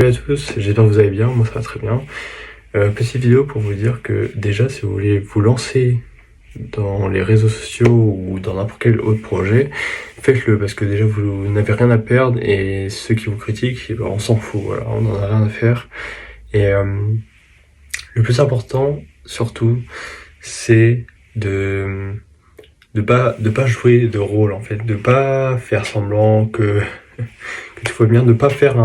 Salut à tous, j'espère que vous allez bien, moi ça va très bien. Petite vidéo pour vous dire que déjà si vous voulez vous lancer dans les réseaux sociaux ou dans n'importe quel autre projet, faites-le parce que déjà vous n'avez rien à perdre et ceux qui vous critiquent, eh ben, on s'en fout, voilà, on n'en a rien à faire. Et le plus important surtout, c'est de pas jouer de rôle en fait, de pas faire semblant que tout va bien, de pas faire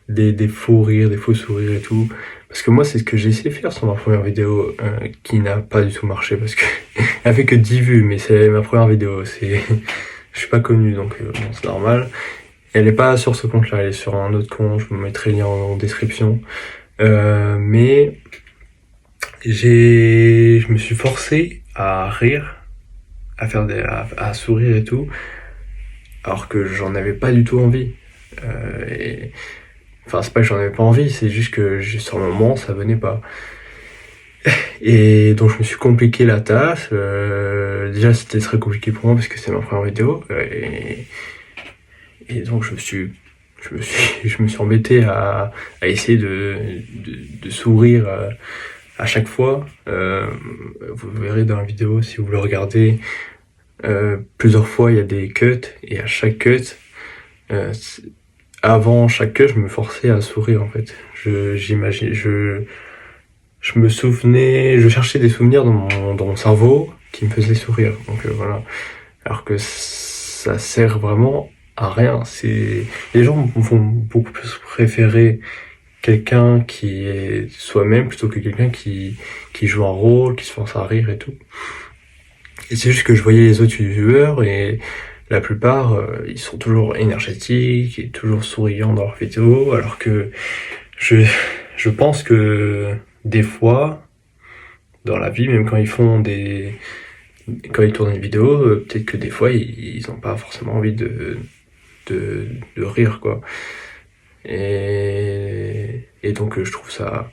des faux rires, des faux sourires et tout. Parce que moi, c'est ce que j'ai essayé de faire sur ma première vidéo, qui n'a pas du tout marché parce que elle a fait que 10 vues, mais c'est ma première vidéo. Je suis pas connu, donc bon, c'est normal. Elle est pas sur ce compte-là, elle est sur un autre compte. Je vous mettrai le lien en description. Mais je me suis forcé à rire, à sourire et tout, alors que j'en avais pas du tout envie. Enfin, c'est pas que j'en avais pas envie, c'est juste que sur le moment, ça venait pas. Et donc, je me suis compliqué la tâche. Déjà, c'était très compliqué pour moi parce que c'est ma première vidéo. Et donc, je me suis embêté à essayer de sourire à chaque fois. Vous verrez dans la vidéo, si vous le regardez, plusieurs fois, il y a des cuts. Et à chaque cut, avant chaque cut, je me forçais à sourire en fait. Je me souvenais, je cherchais des souvenirs dans mon cerveau qui me faisaient sourire. Donc voilà. Alors que ça sert vraiment à rien. Les gens vont beaucoup plus préférer quelqu'un qui est soi-même plutôt que quelqu'un qui joue un rôle, qui se force à rire et tout. Et c'est juste que je voyais les autres youtubeurs et la plupart, ils sont toujours énergétiques et toujours souriants dans leurs vidéos, alors que je pense que des fois, dans la vie, même quand quand ils tournent une vidéo, peut-être que des fois, ils ont pas forcément envie de rire, quoi. Et donc, je trouve ça,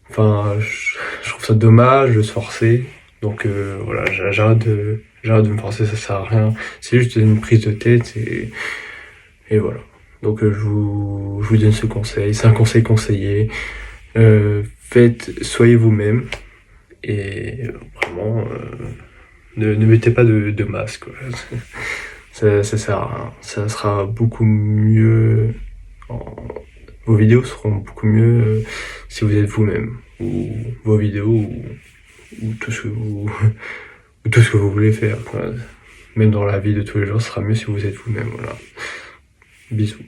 je trouve ça dommage de se forcer. Donc, voilà, j'arrête de me forcer, ça sert à rien. C'est juste une prise de tête et voilà. Donc, je vous donne ce conseil. C'est un conseil conseillé. Soyez vous-même et vraiment ne mettez pas de masque, quoi. Ça sert à rien. Ça sera beaucoup mieux. Vos vidéos seront beaucoup mieux si vous êtes vous-même, ou vos vidéos ou tout ce que vous ou tout ce que vous voulez faire, quoi. Même dans la vie de tous les jours, ce sera mieux si vous êtes vous-même. Voilà. Bisous.